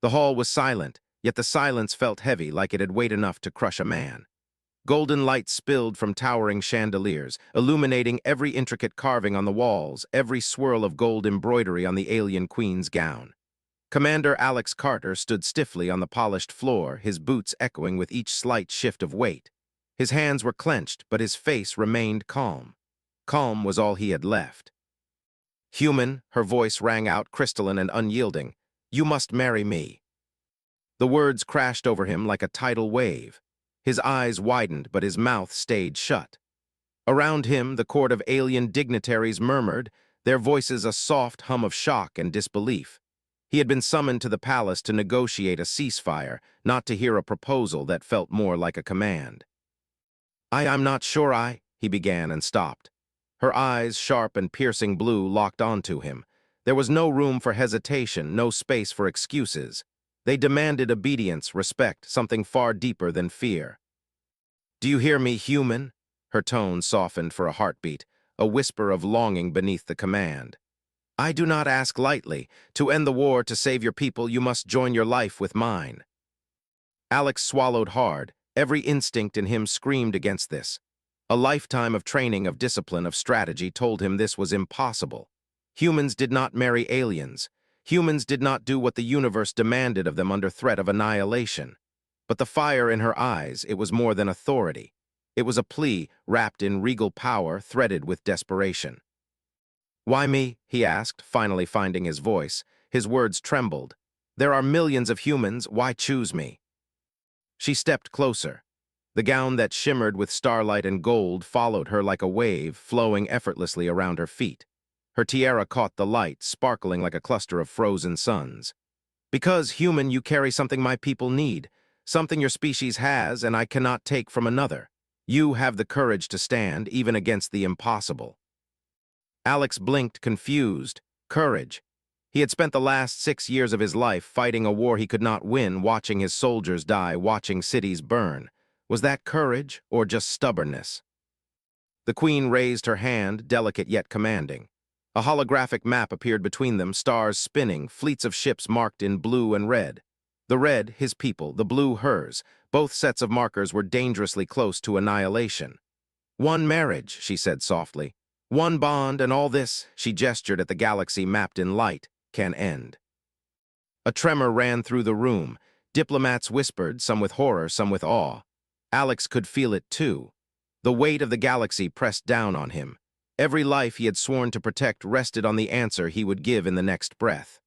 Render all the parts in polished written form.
The hall was silent, yet the silence felt heavy, like it had weight enough to crush a man. Golden light spilled from towering chandeliers, illuminating every intricate carving on the walls, every swirl of gold embroidery on the alien queen's gown. Commander Alex Carter stood stiffly on the polished floor, his boots echoing with each slight shift of weight. His hands were clenched, but his face remained calm. Calm was all he had left. "Human," her voice rang out, crystalline and unyielding, "you must marry me." The words crashed over him like a tidal wave. His eyes widened, but his mouth stayed shut. Around him, the court of alien dignitaries murmured, their voices a soft hum of shock and disbelief. He had been summoned to the palace to negotiate a ceasefire, not to hear a proposal that felt more like a command. I'm not sure he began and stopped. Her eyes, sharp and piercing blue, locked onto him. There was no room for hesitation, no space for excuses. They demanded obedience, respect, something far deeper than fear. "Do you hear me, human?" Her tone softened for a heartbeat, a whisper of longing beneath the command. "I do not ask lightly. To end the war, to save your people, you must join your life with mine." Alex swallowed hard. Every instinct in him screamed against this. A lifetime of training, of discipline, of strategy told him this was impossible. Humans did not marry aliens. Humans did not do what the universe demanded of them under threat of annihilation. But the fire in her eyes, it was more than authority. It was a plea wrapped in regal power, threaded with desperation. "Why me?" he asked, finally finding his voice. His words trembled. "There are millions of humans, why choose me?" She stepped closer. The gown that shimmered with starlight and gold followed her like a wave, flowing effortlessly around her feet. Her tiara caught the light, sparkling like a cluster of frozen suns. "Because, human, you carry something my people need, something your species has and I cannot take from another. You have the courage to stand, even against the impossible." Alex blinked, confused. Courage. He had spent the last 6 years of his life fighting a war he could not win, watching his soldiers die, watching cities burn. Was that courage, or just stubbornness? The queen raised her hand, delicate yet commanding. A holographic map appeared between them, stars spinning, fleets of ships marked in blue and red. The red, his people, the blue, hers. Both sets of markers were dangerously close to annihilation. "One marriage," she said softly. "One bond, and all this," she gestured at the galaxy mapped in light, "can end." A tremor ran through the room. Diplomats whispered, some with horror, some with awe. Alex could feel it too. The weight of the galaxy pressed down on him. Every life he had sworn to protect rested on the answer he would give in the next breath.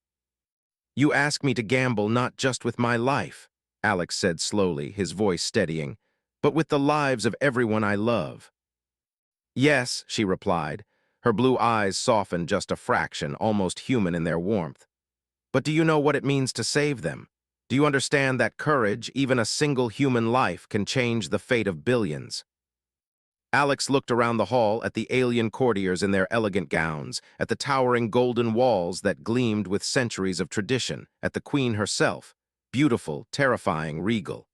"You ask me to gamble not just with my life," Alex said slowly, his voice steadying, "but with the lives of everyone I love." "Yes," she replied. Her blue eyes softened just a fraction, almost human in their warmth. "But do you know what it means to save them? Do you understand that courage, even a single human life, can change the fate of billions?" Alex looked around the hall at the alien courtiers in their elegant gowns, at the towering golden walls that gleamed with centuries of tradition, at the queen herself, beautiful, terrifying, regal.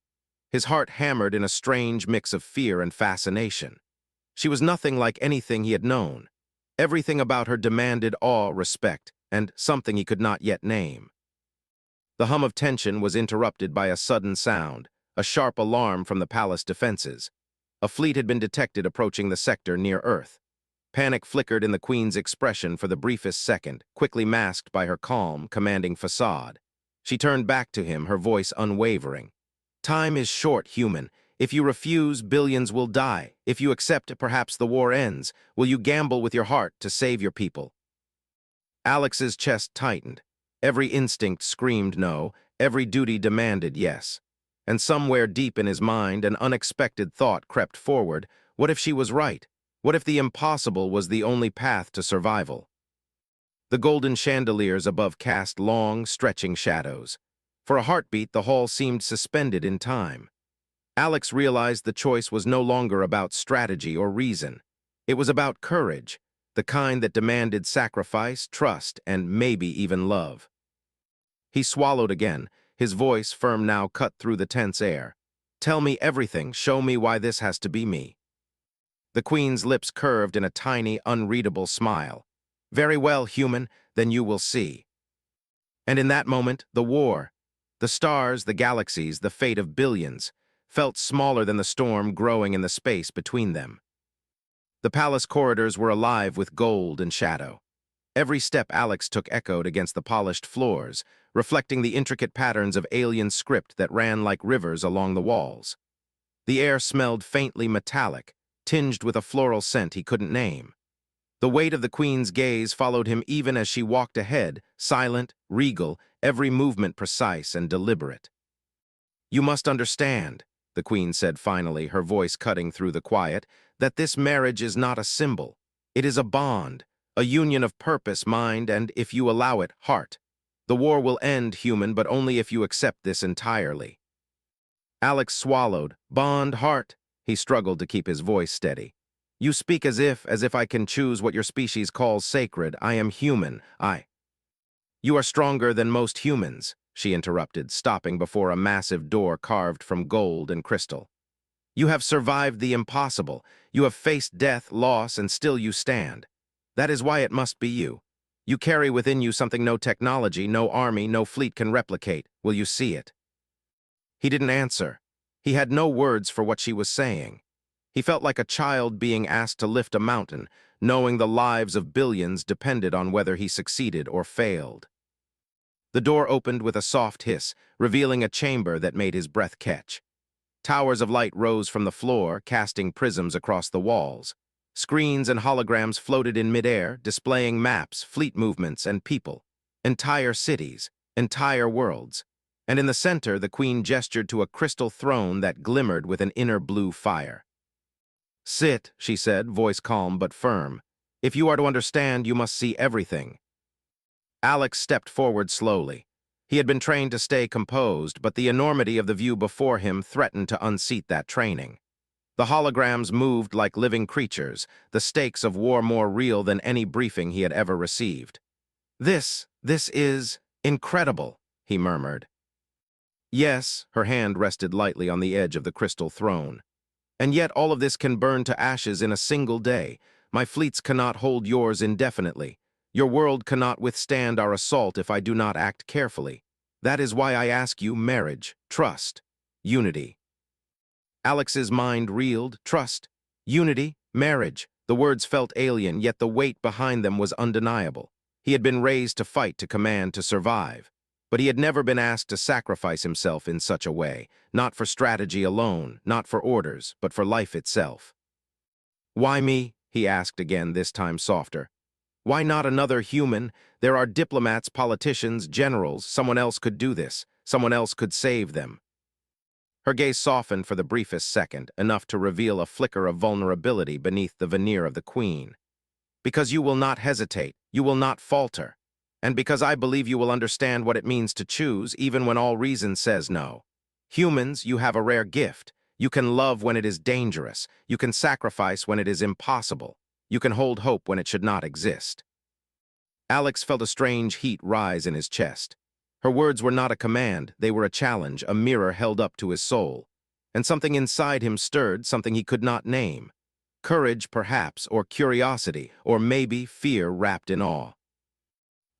His heart hammered in a strange mix of fear and fascination. She was nothing like anything he had known. Everything about her demanded awe, respect, and something he could not yet name. The hum of tension was interrupted by a sudden sound, a sharp alarm from the palace defenses. A fleet had been detected approaching the sector near Earth. Panic flickered in the queen's expression for the briefest second, quickly masked by her calm, commanding facade. She turned back to him, her voice unwavering. "Time is short, human. If you refuse, billions will die. If you accept, perhaps the war ends. Will you gamble with your heart to save your people?" Alex's chest tightened. Every instinct screamed no, every duty demanded yes. And somewhere deep in his mind, an unexpected thought crept forward. What if she was right? What if the impossible was the only path to survival? The golden chandeliers above cast long, stretching shadows. For a heartbeat, the hall seemed suspended in time. Alex realized the choice was no longer about strategy or reason. It was about courage, the kind that demanded sacrifice, trust, and maybe even love. He swallowed again, his voice, firm now, cut through the tense air. "Tell me everything, show me why this has to be me." The queen's lips curved in a tiny, unreadable smile. "Very well, human, then you will see." And in that moment, the war. The stars, the galaxies, the fate of billions, felt smaller than the storm growing in the space between them. The palace corridors were alive with gold and shadow. Every step Alex took echoed against the polished floors, reflecting the intricate patterns of alien script that ran like rivers along the walls. The air smelled faintly metallic, tinged with a floral scent he couldn't name. The weight of the queen's gaze followed him even as she walked ahead, silent, regal, every movement precise and deliberate. "You must understand," the queen said finally, her voice cutting through the quiet, "that this marriage is not a symbol. It is a bond, a union of purpose, mind, and, if you allow it, heart. The war will end, human, but only if you accept this entirely." Alex swallowed. "Bond, heart." He struggled to keep his voice steady. "You speak as if I can choose what your species calls sacred. I am human. You are stronger than most humans," she interrupted, stopping before a massive door carved from gold and crystal. "You have survived the impossible. You have faced death, loss, and still you stand. That is why it must be you. You carry within you something no technology, no army, no fleet can replicate. Will you see it?" He didn't answer. He had no words for what she was saying. He felt like a child being asked to lift a mountain, knowing the lives of billions depended on whether he succeeded or failed. The door opened with a soft hiss, revealing a chamber that made his breath catch. Towers of light rose from the floor, casting prisms across the walls. Screens and holograms floated in midair, displaying maps, fleet movements, and people. Entire cities, entire worlds. And in the center, the queen gestured to a crystal throne that glimmered with an inner blue fire. "Sit," she said, voice calm but firm. "If you are to understand, you must see everything." Alex stepped forward slowly. He had been trained to stay composed, but the enormity of the view before him threatened to unseat that training. The holograms moved like living creatures, the stakes of war more real than any briefing he had ever received. This is incredible," he murmured. "Yes," her hand rested lightly on the edge of the crystal throne. "And yet all of this can burn to ashes in a single day. My fleets cannot hold yours indefinitely. Your world cannot withstand our assault if I do not act carefully. That is why I ask you marriage, trust, unity." Alex's mind reeled. Trust, unity, marriage. The words felt alien, yet the weight behind them was undeniable. He had been raised to fight, to command, to survive. But he had never been asked to sacrifice himself in such a way, not for strategy alone, not for orders, but for life itself. "Why me?" he asked again, this time softer. "Why not another human? There are diplomats, politicians, generals. Someone else could do this. Someone else could save them." Her gaze softened for the briefest second, enough to reveal a flicker of vulnerability beneath the veneer of the queen. "Because you will not hesitate, you will not falter. And because I believe you will understand what it means to choose, even when all reason says no. Humans, you have a rare gift. You can love when it is dangerous. You can sacrifice when it is impossible. You can hold hope when it should not exist." Alex felt a strange heat rise in his chest. Her words were not a command, they were a challenge, a mirror held up to his soul. And something inside him stirred, something he could not name. Courage, perhaps, or curiosity, or maybe fear wrapped in awe.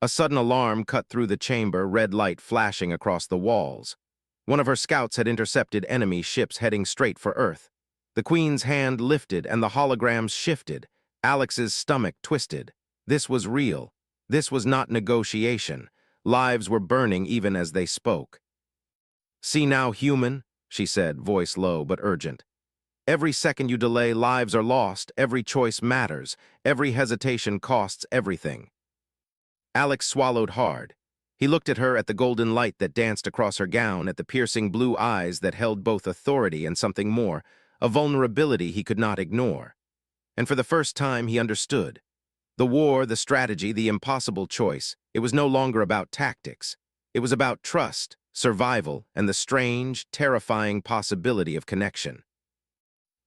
A sudden alarm cut through the chamber, red light flashing across the walls. One of her scouts had intercepted enemy ships heading straight for Earth. The queen's hand lifted and the holograms shifted. Alex's stomach twisted. This was real. This was not negotiation. Lives were burning even as they spoke. "See now, human," she said, voice low but urgent. "Every second you delay, lives are lost. Every choice matters. Every hesitation costs everything." Alex swallowed hard. He looked at her, at the golden light that danced across her gown, at the piercing blue eyes that held both authority and something more, a vulnerability he could not ignore. And for the first time, he understood. The war, the strategy, the impossible choice, it was no longer about tactics. It was about trust, survival, and the strange, terrifying possibility of connection.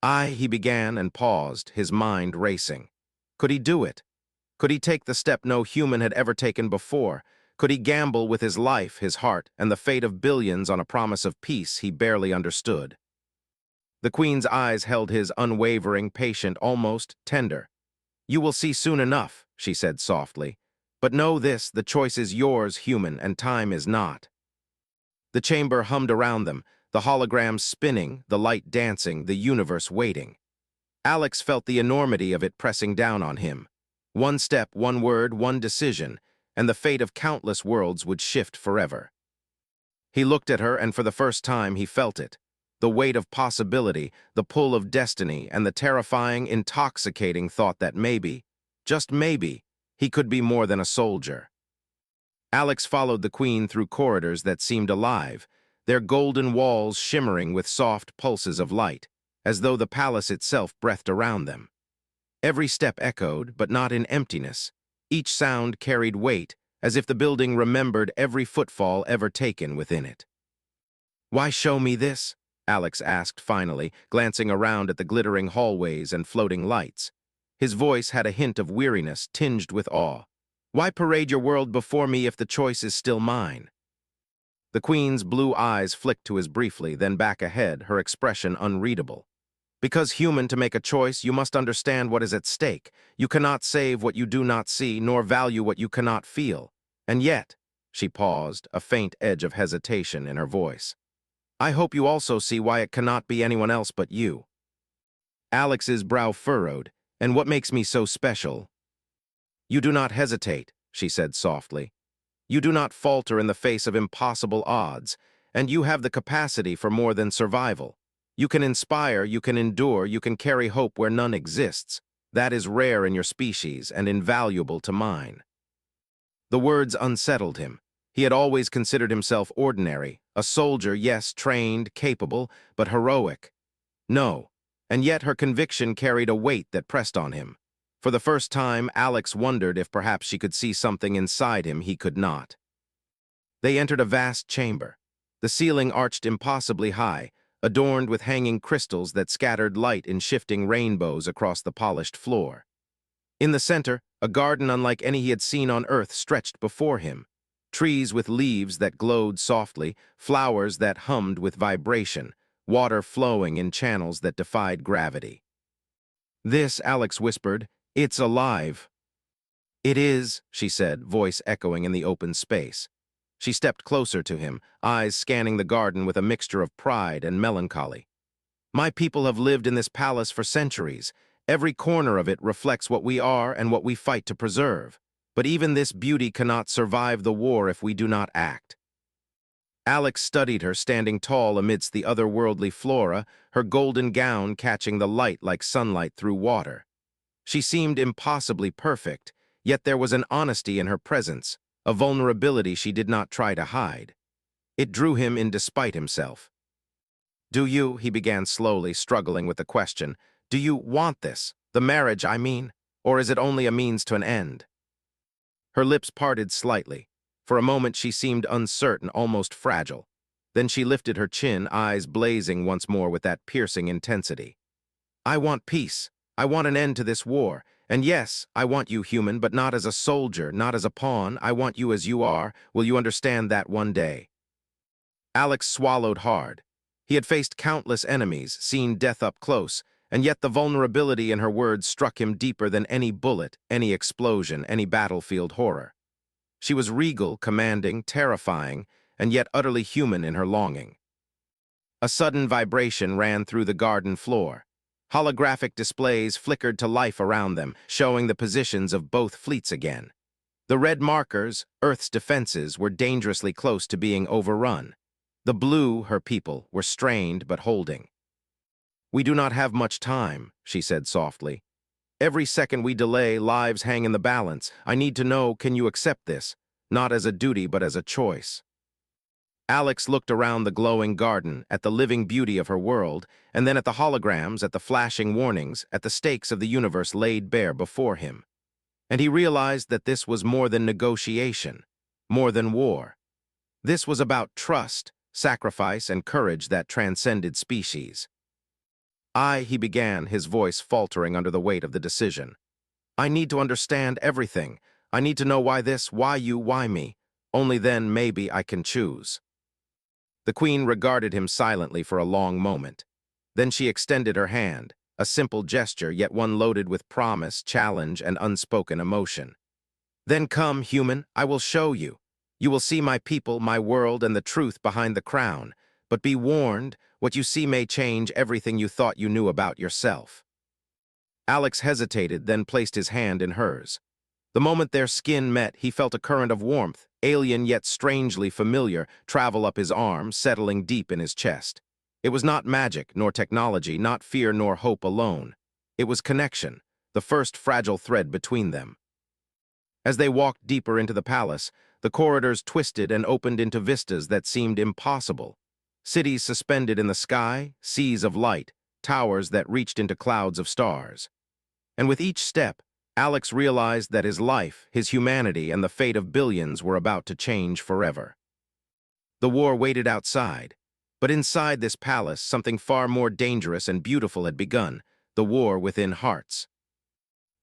He began and paused, his mind racing. Could he do it? Could he take the step no human had ever taken before? Could he gamble with his life, his heart, and the fate of billions on a promise of peace he barely understood? The queen's eyes held his, unwavering, patient, almost tender. "You will see soon enough," she said softly. "But know this, the choice is yours, human, and time is not." The chamber hummed around them, the holograms spinning, the light dancing, the universe waiting. Alex felt the enormity of it pressing down on him. One step, one word, one decision, and the fate of countless worlds would shift forever. He looked at her, and for the first time he felt it. The weight of possibility, the pull of destiny, and the terrifying, intoxicating thought that maybe, just maybe, he could be more than a soldier. Alex followed the queen through corridors that seemed alive, their golden walls shimmering with soft pulses of light, as though the palace itself breathed around them. Every step echoed, but not in emptiness. Each sound carried weight, as if the building remembered every footfall ever taken within it. "Why show me this?" Alex asked finally, glancing around at the glittering hallways and floating lights. His voice had a hint of weariness tinged with awe. "Why parade your world before me if the choice is still mine?" The queen's blue eyes flicked to his briefly, then back ahead, her expression unreadable. "Because human, to make a choice, you must understand what is at stake. You cannot save what you do not see, nor value what you cannot feel. And yet," she paused, a faint edge of hesitation in her voice, "I hope you also see why it cannot be anyone else but you." Alex's brow furrowed. "And what makes me so special?" "You do not hesitate," she said softly. "You do not falter in the face of impossible odds, and you have the capacity for more than survival. You can inspire, you can endure, you can carry hope where none exists. That is rare in your species and invaluable to mine." The words unsettled him. He had always considered himself ordinary, a soldier, yes, trained, capable, but heroic. No, and yet her conviction carried a weight that pressed on him. For the first time, Alex wondered if perhaps she could see something inside him he could not. They entered a vast chamber. The ceiling arched impossibly high, adorned with hanging crystals that scattered light in shifting rainbows across the polished floor. In the center, a garden unlike any he had seen on Earth stretched before him. Trees with leaves that glowed softly, flowers that hummed with vibration, water flowing in channels that defied gravity. "This," Alex whispered, "it's alive." "It is," she said, voice echoing in the open space. She stepped closer to him, eyes scanning the garden with a mixture of pride and melancholy. "My people have lived in this palace for centuries. Every corner of it reflects what we are and what we fight to preserve. But even this beauty cannot survive the war if we do not act." Alex studied her, standing tall amidst the otherworldly flora, her golden gown catching the light like sunlight through water. She seemed impossibly perfect, yet there was an honesty in her presence, a vulnerability she did not try to hide. It drew him in despite himself. "Do you," he began slowly, struggling with the question, "do you want this? The marriage, I mean? Or is it only a means to an end?" Her lips parted slightly. For a moment she seemed uncertain, almost fragile. Then she lifted her chin, eyes blazing once more with that piercing intensity. "I want peace. I want an end to this war. And yes, I want you human, but not as a soldier, not as a pawn. I want you as you are. Will you understand that one day?" Alex swallowed hard. He had faced countless enemies, seen death up close, and yet the vulnerability in her words struck him deeper than any bullet, any explosion, any battlefield horror. She was regal, commanding, terrifying, and yet utterly human in her longing. A sudden vibration ran through the garden floor. Holographic displays flickered to life around them, showing the positions of both fleets again. The red markers, Earth's defenses, were dangerously close to being overrun. The blue, her people, were strained but holding. "We do not have much time," she said softly. "Every second we delay, lives hang in the balance. I need to know, can you accept this? Not as a duty, but as a choice." Alex looked around the glowing garden, at the living beauty of her world, and then at the holograms, at the flashing warnings, at the stakes of the universe laid bare before him. And he realized that this was more than negotiation, more than war. This was about trust, sacrifice, and courage that transcended species. He began, his voice faltering under the weight of the decision. "I need to understand everything. I need to know why this, why you, why me. Only then, maybe, I can choose." The queen regarded him silently for a long moment. Then she extended her hand, a simple gesture, yet one loaded with promise, challenge, and unspoken emotion. "Then come, human, I will show you. You will see my people, my world, and the truth behind the crown. But be warned, what you see may change everything you thought you knew about yourself." Alex hesitated, then placed his hand in hers. The moment their skin met, he felt a current of warmth, alien yet strangely familiar, travel up his arm, settling deep in his chest. It was not magic, nor technology, not fear nor hope alone. It was connection, the first fragile thread between them. As they walked deeper into the palace, the corridors twisted and opened into vistas that seemed impossible. Cities suspended in the sky, seas of light, towers that reached into clouds of stars. And with each step, Alex realized that his life, his humanity, and the fate of billions were about to change forever. The war waited outside, but inside this palace, something far more dangerous and beautiful had begun, the war within hearts.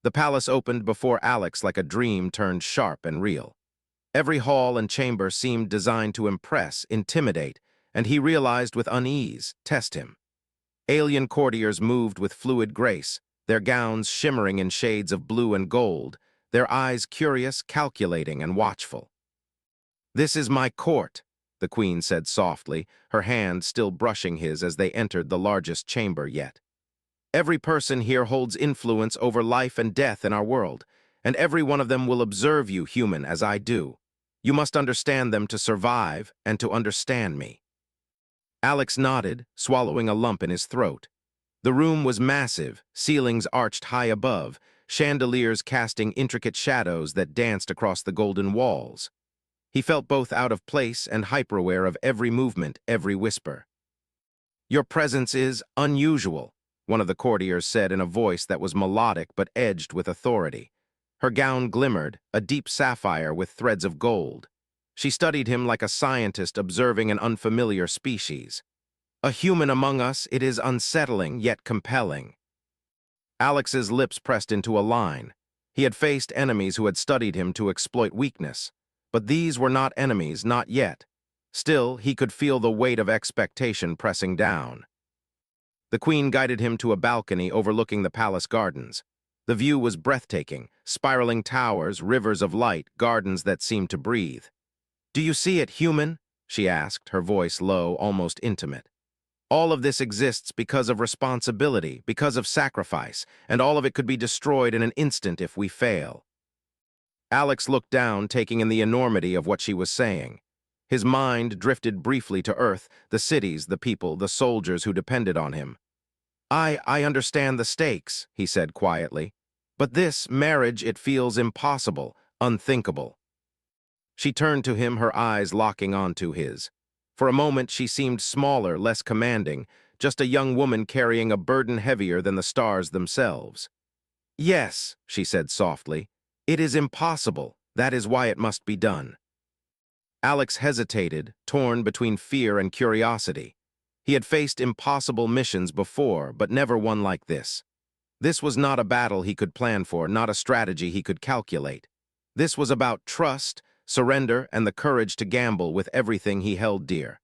The palace opened before Alex like a dream turned sharp and real. Every hall and chamber seemed designed to impress, intimidate, and he realized with unease, test him. Alien courtiers moved with fluid grace, their gowns shimmering in shades of blue and gold, their eyes curious, calculating, and watchful. "This is my court," the queen said softly, her hand still brushing his as they entered the largest chamber yet. "Every person here holds influence over life and death in our world, and every one of them will observe you, human, as I do. You must understand them to survive and to understand me." Alex nodded, swallowing a lump in his throat. The room was massive, ceilings arched high above, chandeliers casting intricate shadows that danced across the golden walls. He felt both out of place and hyper-aware of every movement, every whisper. "Your presence is unusual," one of the courtiers said in a voice that was melodic but edged with authority. Her gown glimmered, a deep sapphire with threads of gold. She studied him like a scientist observing an unfamiliar species. "A human among us, it is unsettling yet compelling." Alex's lips pressed into a line. He had faced enemies who had studied him to exploit weakness. But these were not enemies, not yet. Still, he could feel the weight of expectation pressing down. The queen guided him to a balcony overlooking the palace gardens. The view was breathtaking, spiraling towers, rivers of light, gardens that seemed to breathe. "Do you see it, human?" she asked, her voice low, almost intimate. "All of this exists because of responsibility, because of sacrifice, and all of it could be destroyed in an instant if we fail." Alex looked down, taking in the enormity of what she was saying. His mind drifted briefly to Earth, the cities, the people, the soldiers who depended on him. I understand the stakes," he said quietly. "But this marriage, it feels impossible, unthinkable." She turned to him, her eyes locking onto his. For a moment, she seemed smaller, less commanding, just a young woman carrying a burden heavier than the stars themselves. "Yes," she said softly. "It is impossible. That is why it must be done." Alex hesitated, torn between fear and curiosity. He had faced impossible missions before, but never one like this. This was not a battle he could plan for, not a strategy he could calculate. This was about trust, surrender, and the courage to gamble with everything he held dear.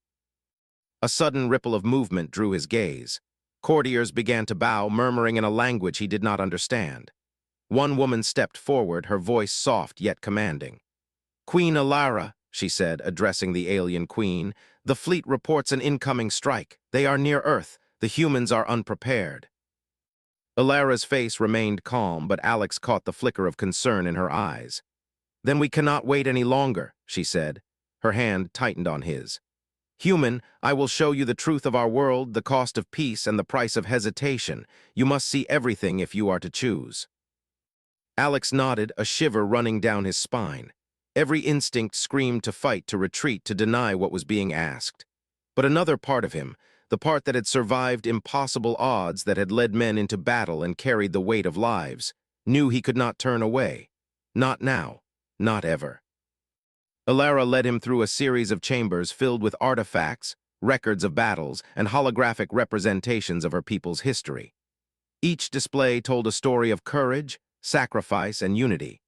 A sudden ripple of movement drew his gaze. Courtiers began to bow, murmuring in a language he did not understand. One woman stepped forward, her voice soft yet commanding. "Queen Alara," she said, addressing the alien queen, "the fleet reports an incoming strike. They are near Earth. The humans are unprepared." Alara's face remained calm, but Alex caught the flicker of concern in her eyes. "Then we cannot wait any longer," she said. Her hand tightened on his. "Human, I will show you the truth of our world, the cost of peace, and the price of hesitation. You must see everything if you are to choose." Alex nodded, a shiver running down his spine. Every instinct screamed to fight, to retreat, to deny what was being asked. But another part of him, the part that had survived impossible odds, that had led men into battle and carried the weight of lives, knew he could not turn away. Not now, not ever. Alara led him through a series of chambers filled with artifacts, records of battles, and holographic representations of her people's history. Each display told a story of courage, sacrifice, and unity.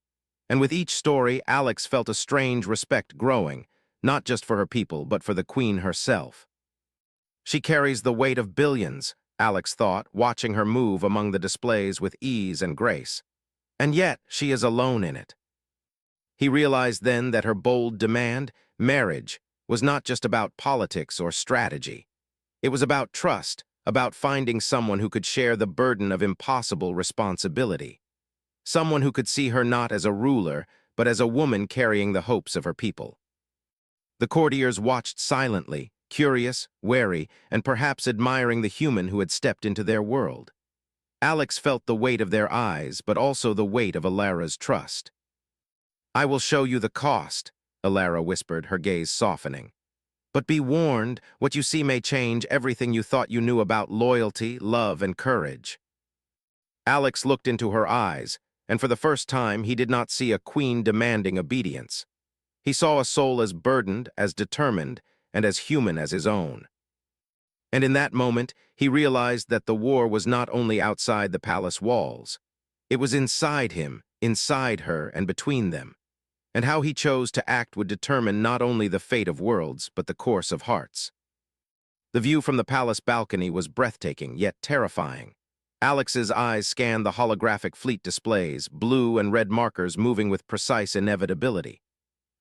And with each story, Alex felt a strange respect growing, not just for her people, but for the queen herself. She carries the weight of billions, Alex thought, watching her move among the displays with ease and grace. And yet, she is alone in it. He realized then that her bold demand, marriage, was not just about politics or strategy. It was about trust, about finding someone who could share the burden of impossible responsibility. Someone who could see her not as a ruler, but as a woman carrying the hopes of her people. The courtiers watched silently, curious, wary, and perhaps admiring the human who had stepped into their world. Alex felt the weight of their eyes, but also the weight of Alara's trust. "I will show you the cost," Alara whispered, her gaze softening. "But be warned, what you see may change everything you thought you knew about loyalty, love, and courage." Alex looked into her eyes, and for the first time he did not see a queen demanding obedience. He saw a soul as burdened, as determined, and as human as his own. And in that moment, he realized that the war was not only outside the palace walls. It was inside him, inside her, and between them. And how he chose to act would determine not only the fate of worlds, but the course of hearts. The view from the palace balcony was breathtaking, yet terrifying. Alex's eyes scanned the holographic fleet displays, blue and red markers moving with precise inevitability.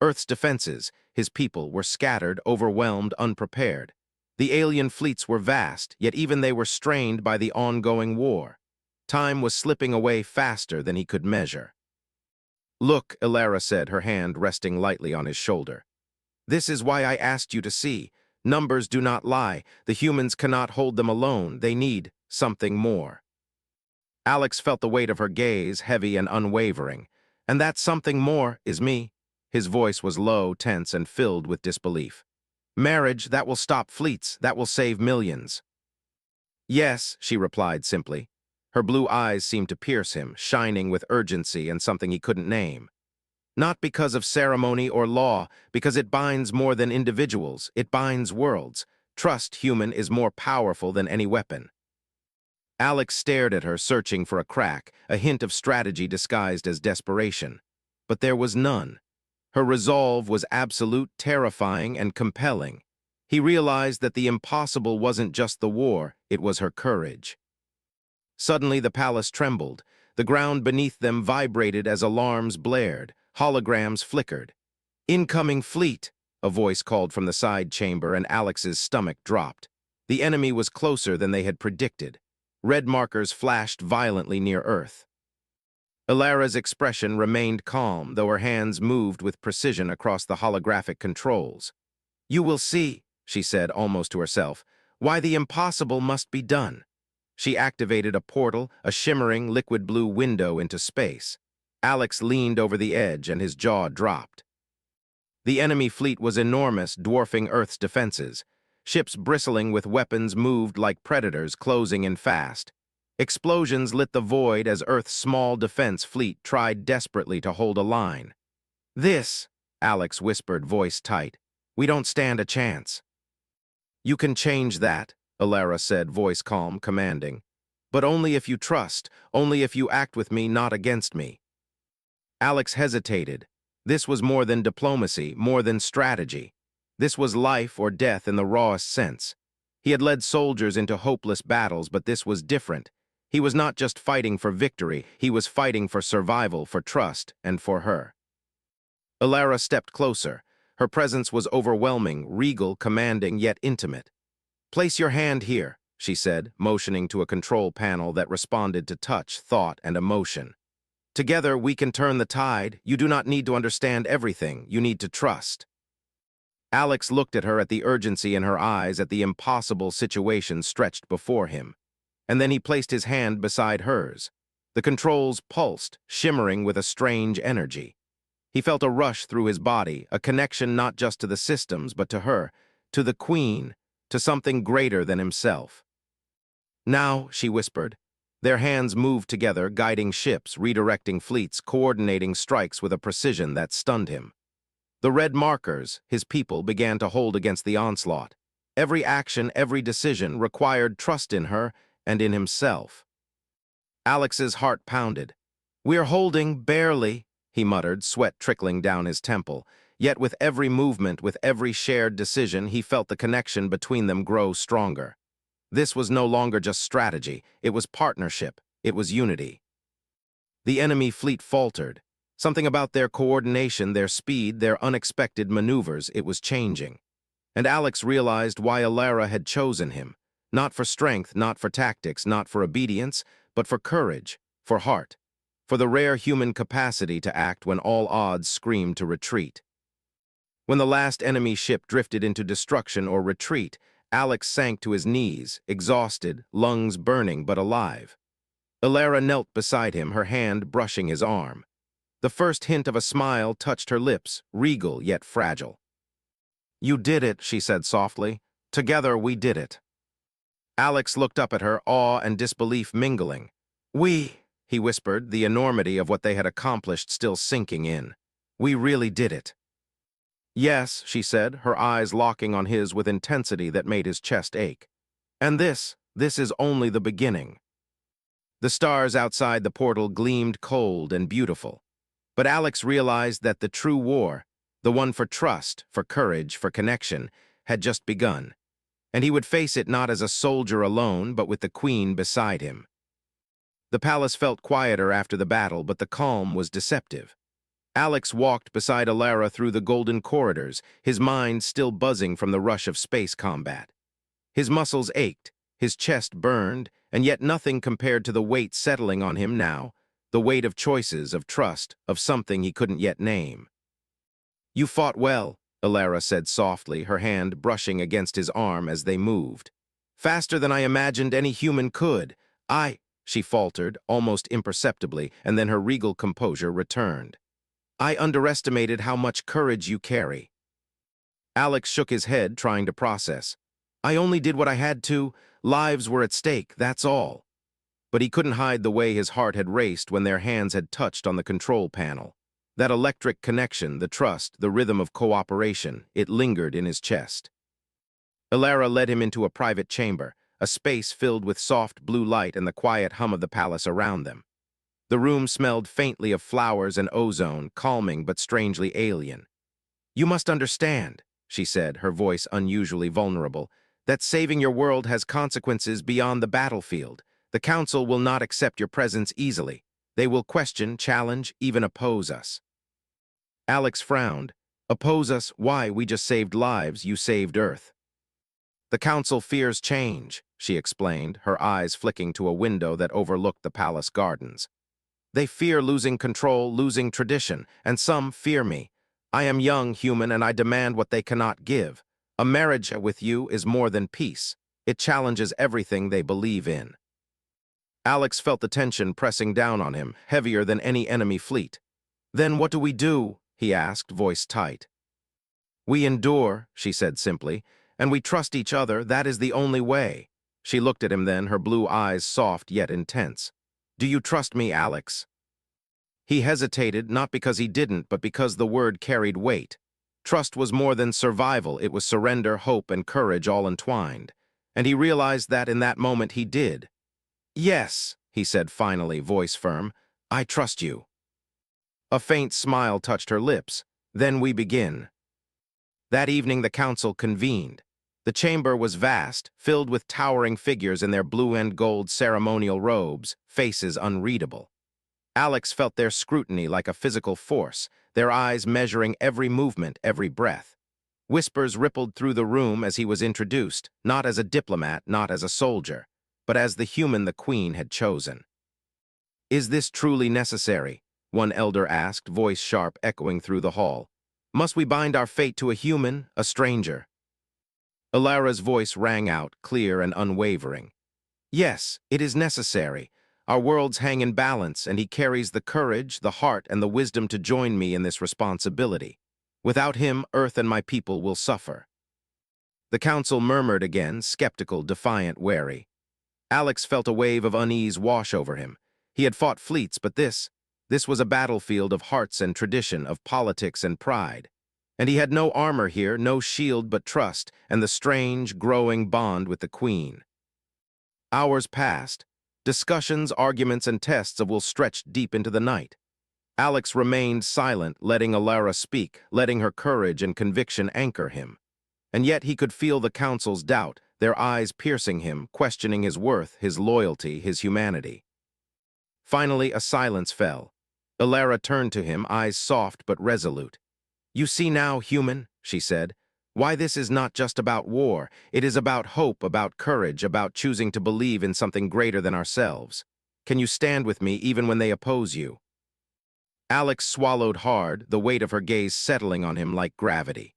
Earth's defenses, his people, were scattered, overwhelmed, unprepared. The alien fleets were vast, yet even they were strained by the ongoing war. Time was slipping away faster than he could measure. "Look," Alara said, her hand resting lightly on his shoulder. "This is why I asked you to see. Numbers do not lie. The humans cannot hold them alone. They need something more." Alex felt the weight of her gaze, heavy and unwavering. "And that something more is me." His voice was low, tense, and filled with disbelief. "Marriage, that will stop fleets, that will save millions." "Yes," she replied simply. Her blue eyes seemed to pierce him, shining with urgency and something he couldn't name. "Not because of ceremony or law, because it binds more than individuals, it binds worlds. Trust, human, is more powerful than any weapon." Alex stared at her, searching for a crack, a hint of strategy disguised as desperation. But there was none. Her resolve was absolute, terrifying, and compelling. He realized that the impossible wasn't just the war, it was her courage. Suddenly the palace trembled. The ground beneath them vibrated as alarms blared, holograms flickered. "Incoming fleet!" a voice called from the side chamber, and Alex's stomach dropped. The enemy was closer than they had predicted. Red markers flashed violently near Earth. Alara's expression remained calm, though her hands moved with precision across the holographic controls. "You will see," she said almost to herself, "why the impossible must be done." She activated a portal, a shimmering liquid blue window into space. Alex leaned over the edge and his jaw dropped. The enemy fleet was enormous, dwarfing Earth's defenses. Ships bristling with weapons moved like predators, closing in fast. Explosions lit the void as Earth's small defense fleet tried desperately to hold a line. "This," Alex whispered, voice tight, "we don't stand a chance." "You can change that," Alara said, voice calm, commanding. "But only if you trust, only if you act with me, not against me." Alex hesitated. This was more than diplomacy, more than strategy. This was life or death in the rawest sense. He had led soldiers into hopeless battles, but this was different. He was not just fighting for victory, he was fighting for survival, for trust, and for her. Alara stepped closer. Her presence was overwhelming, regal, commanding, yet intimate. "Place your hand here," she said, motioning to a control panel that responded to touch, thought, and emotion. "Together we can turn the tide. You do not need to understand everything, you need to trust." Alex looked at her, at the urgency in her eyes, at the impossible situation stretched before him. And then he placed his hand beside hers. The controls pulsed, shimmering with a strange energy. He felt a rush through his body, a connection not just to the systems, but to her, to the Queen, to something greater than himself. "Now," she whispered. Their hands moved together, guiding ships, redirecting fleets, coordinating strikes with a precision that stunned him. The red markers, his people, began to hold against the onslaught. Every action, every decision required trust in her and in himself. Alex's heart pounded. "We're holding, barely," he muttered, sweat trickling down his temple. Yet with every movement, with every shared decision, he felt the connection between them grow stronger. This was no longer just strategy, it was partnership, it was unity. The enemy fleet faltered. Something about their coordination, their speed, their unexpected maneuvers, it was changing. And Alex realized why Alara had chosen him. Not for strength, not for tactics, not for obedience, but for courage, for heart, for the rare human capacity to act when all odds screamed to retreat. When the last enemy ship drifted into destruction or retreat, Alex sank to his knees, exhausted, lungs burning but alive. Alara knelt beside him, her hand brushing his arm. The first hint of a smile touched her lips, regal yet fragile. "You did it," she said softly. "Together we did it." Alex looked up at her, awe and disbelief mingling. "We," he whispered, the enormity of what they had accomplished still sinking in. "We really did it." "Yes," she said, her eyes locking on his with intensity that made his chest ache. "And this is only the beginning." The stars outside the portal gleamed cold and beautiful. But Alex realized that the true war, the one for trust, for courage, for connection, had just begun. And he would face it not as a soldier alone, but with the Queen beside him. The palace felt quieter after the battle, but the calm was deceptive. Alex walked beside Alara through the golden corridors, his mind still buzzing from the rush of space combat. His muscles ached, his chest burned, and yet nothing compared to the weight settling on him now, the weight of choices, of trust, of something he couldn't yet name. "You fought well," Alara said softly, her hand brushing against his arm as they moved. "Faster than I imagined any human could. She faltered, almost imperceptibly, and then her regal composure returned. "I underestimated how much courage you carry." Alex shook his head, trying to process. "I only did what I had to. Lives were at stake, that's all." But he couldn't hide the way his heart had raced when their hands had touched on the control panel. That electric connection, the trust, the rhythm of cooperation, it lingered in his chest. Alara led him into a private chamber, a space filled with soft blue light and the quiet hum of the palace around them. The room smelled faintly of flowers and ozone, calming but strangely alien. "You must understand," she said, her voice unusually vulnerable, "that saving your world has consequences beyond the battlefield. The Council will not accept your presence easily. They will question, challenge, even oppose us." Alex frowned. "Oppose us? Why? We just saved lives. You saved Earth." "The Council fears change," she explained, her eyes flicking to a window that overlooked the palace gardens. "They fear losing control, losing tradition, and some fear me. I am young, human, and I demand what they cannot give. A marriage with you is more than peace. It challenges everything they believe in." Alex felt the tension pressing down on him, heavier than any enemy fleet. "Then what do we do?" he asked, voice tight. "We endure," she said simply, "and we trust each other. That is the only way." She looked at him then, her blue eyes soft yet intense. "Do you trust me, Alex?" He hesitated, not because he didn't, but because the word carried weight. Trust was more than survival, it was surrender, hope, and courage all entwined. And he realized that in that moment he did. "Yes," he said finally, voice firm, "I trust you." A faint smile touched her lips. "Then we begin." That evening the council convened. The chamber was vast, filled with towering figures in their blue and gold ceremonial robes, faces unreadable. Alex felt their scrutiny like a physical force, their eyes measuring every movement, every breath. Whispers rippled through the room as he was introduced, not as a diplomat, not as a soldier, but as the human the Queen had chosen. "Is this truly necessary?" one elder asked, voice sharp, echoing through the hall. "Must we bind our fate to a human, a stranger?" Alara's voice rang out, clear and unwavering. "Yes, it is necessary. Our worlds hang in balance, and he carries the courage, the heart, and the wisdom to join me in this responsibility. Without him, Earth and my people will suffer." The council murmured again, skeptical, defiant, wary. Alex felt a wave of unease wash over him. He had fought fleets, but this was a battlefield of hearts and tradition, of politics and pride. And he had no armor here, no shield but trust, and the strange, growing bond with the Queen. Hours passed. Discussions, arguments, and tests of will stretched deep into the night. Alex remained silent, letting Alara speak, letting her courage and conviction anchor him. And yet he could feel the council's doubt, their eyes piercing him, questioning his worth, his loyalty, his humanity. Finally, a silence fell. Alara turned to him, eyes soft but resolute. "You see now, human," she said, "why this is not just about war. It is about hope, about courage, about choosing to believe in something greater than ourselves. Can you stand with me even when they oppose you?" Alex swallowed hard, the weight of her gaze settling on him like gravity.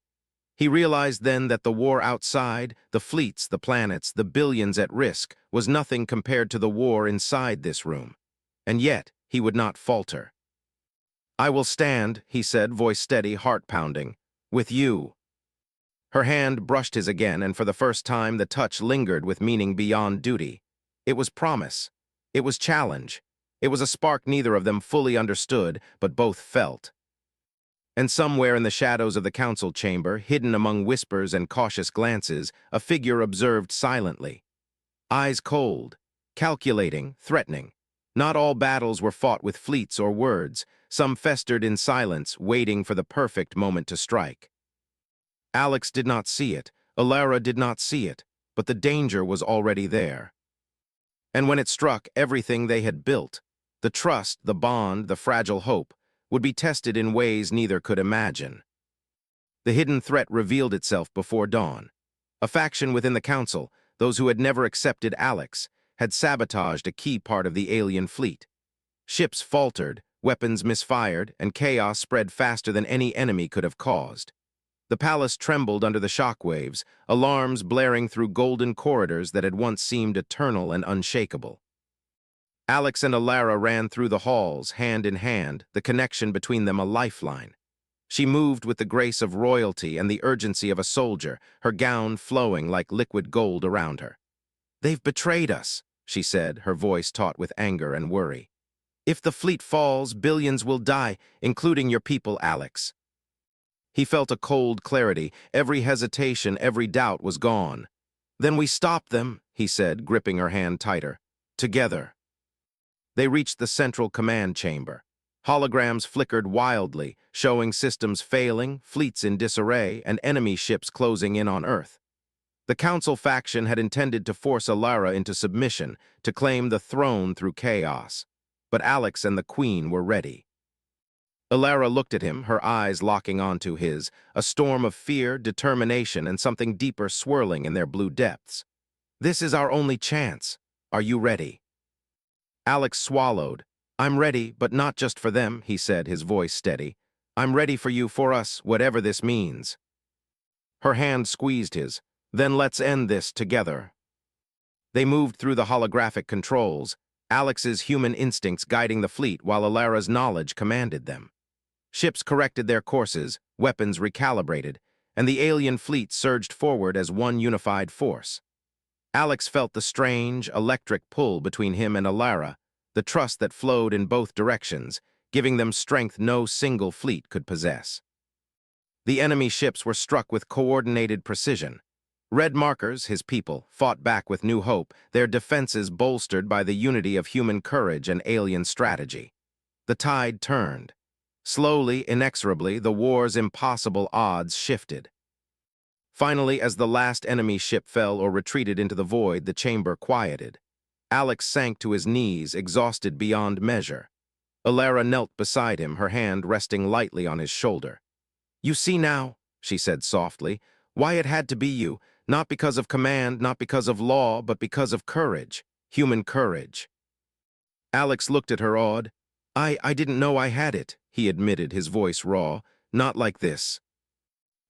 He realized then that the war outside, the fleets, the planets, the billions at risk, was nothing compared to the war inside this room. And yet, he would not falter. "I will stand," he said, voice steady, heart pounding, "with you." Her hand brushed his again, and for the first time the touch lingered with meaning beyond duty. It was promise. It was challenge. It was a spark neither of them fully understood, but both felt. And somewhere in the shadows of the council chamber, hidden among whispers and cautious glances, a figure observed silently. Eyes cold, calculating, threatening. Not all battles were fought with fleets or words. Some festered in silence, waiting for the perfect moment to strike. Alex did not see it, Alara did not see it, but the danger was already there. And when it struck, everything they had built, the trust, the bond, the fragile hope, would be tested in ways neither could imagine. The hidden threat revealed itself before dawn. A faction within the council, those who had never accepted Alex, had sabotaged a key part of the alien fleet. Ships faltered, weapons misfired, and chaos spread faster than any enemy could have caused. The palace trembled under the shockwaves, alarms blaring through golden corridors that had once seemed eternal and unshakable. Alex and Alara ran through the halls, hand in hand, the connection between them a lifeline. She moved with the grace of royalty and the urgency of a soldier, her gown flowing like liquid gold around her. "They've betrayed us," she said, her voice taut with anger and worry. "If the fleet falls, billions will die, including your people, Alex." He felt a cold clarity. Every hesitation, every doubt was gone. "Then we stop them," he said, gripping her hand tighter. "Together." They reached the central command chamber. Holograms flickered wildly, showing systems failing, fleets in disarray, and enemy ships closing in on Earth. The Council faction had intended to force Alara into submission, to claim the throne through chaos. But Alex and the Queen were ready. Alara looked at him, her eyes locking onto his, a storm of fear, determination, and something deeper swirling in their blue depths. "This is our only chance. Are you ready?" Alex swallowed. "I'm ready, but not just for them," he said, his voice steady. "I'm ready for you, for us, whatever this means." Her hand squeezed his. "Then let's end this together." They moved through the holographic controls, Alex's human instincts guiding the fleet while Alara's knowledge commanded them. Ships corrected their courses, weapons recalibrated, and the alien fleet surged forward as one unified force. Alex felt the strange, electric pull between him and Alara, the trust that flowed in both directions, giving them strength no single fleet could possess. The enemy ships were struck with coordinated precision. Red markers, his people, fought back with new hope, their defenses bolstered by the unity of human courage and alien strategy. The tide turned. Slowly, inexorably, the war's impossible odds shifted. Finally, as the last enemy ship fell or retreated into the void, the chamber quieted. Alex sank to his knees, exhausted beyond measure. Alara knelt beside him, her hand resting lightly on his shoulder. "You see now," she said softly, "why it had to be you, not because of command, not because of law, but because of courage, human courage." Alex looked at her awed. I didn't know I had it," he admitted, his voice raw. "Not like this."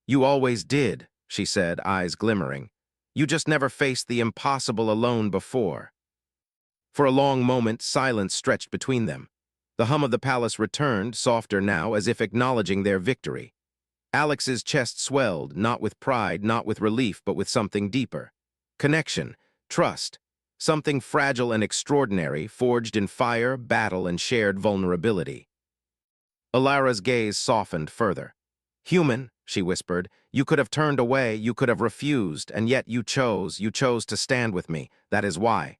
"You always did," she said, eyes glimmering. "You just never faced the impossible alone before." For a long moment, silence stretched between them. The hum of the palace returned, softer now, as if acknowledging their victory. Alex's chest swelled, not with pride, not with relief, but with something deeper. Connection, trust, something fragile and extraordinary, forged in fire, battle, and shared vulnerability. Alara's gaze softened further. "Human," she whispered, "you could have turned away, you could have refused, and yet you chose to stand with me. That is why."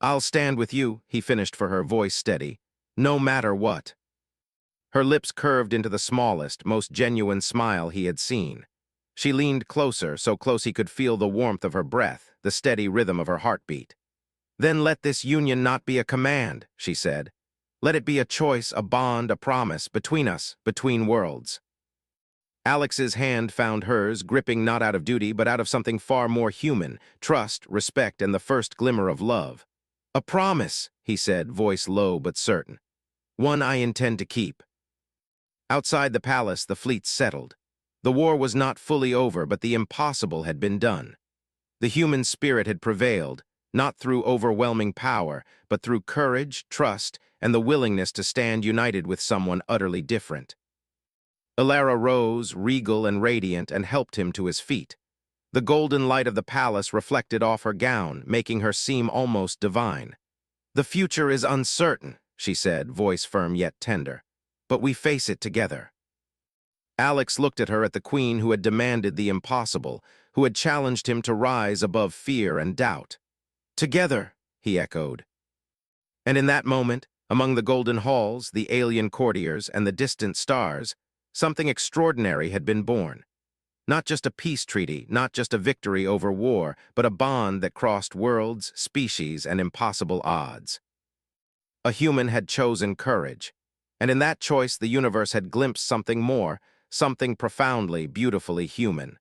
"I'll stand with you," he finished for her, voice steady, "no matter what." Her lips curved into the smallest, most genuine smile he had seen. She leaned closer, so close he could feel the warmth of her breath, the steady rhythm of her heartbeat. "Then let this union not be a command," she said. Let it be a choice, a bond, a promise, between us, between worlds. Alex's hand found hers, gripping not out of duty, but out of something far more human, trust, respect, and the first glimmer of love. "A promise," he said, voice low but certain. "One I intend to keep." Outside the palace, the fleet settled. The war was not fully over, but the impossible had been done. The human spirit had prevailed, not through overwhelming power, but through courage, trust, and the willingness to stand united with someone utterly different. Ilara rose, regal and radiant, and helped him to his feet. The golden light of the palace reflected off her gown, making her seem almost divine. "The future is uncertain," she said, voice firm yet tender, "but we face it together." Alex looked at her, at the queen who had demanded the impossible, who had challenged him to rise above fear and doubt. "Together," he echoed. And in that moment, among the golden halls, the alien courtiers, and the distant stars, something extraordinary had been born. Not just a peace treaty, not just a victory over war, but a bond that crossed worlds, species, and impossible odds. A human had chosen courage, and in that choice the universe had glimpsed something more, something profoundly, beautifully human.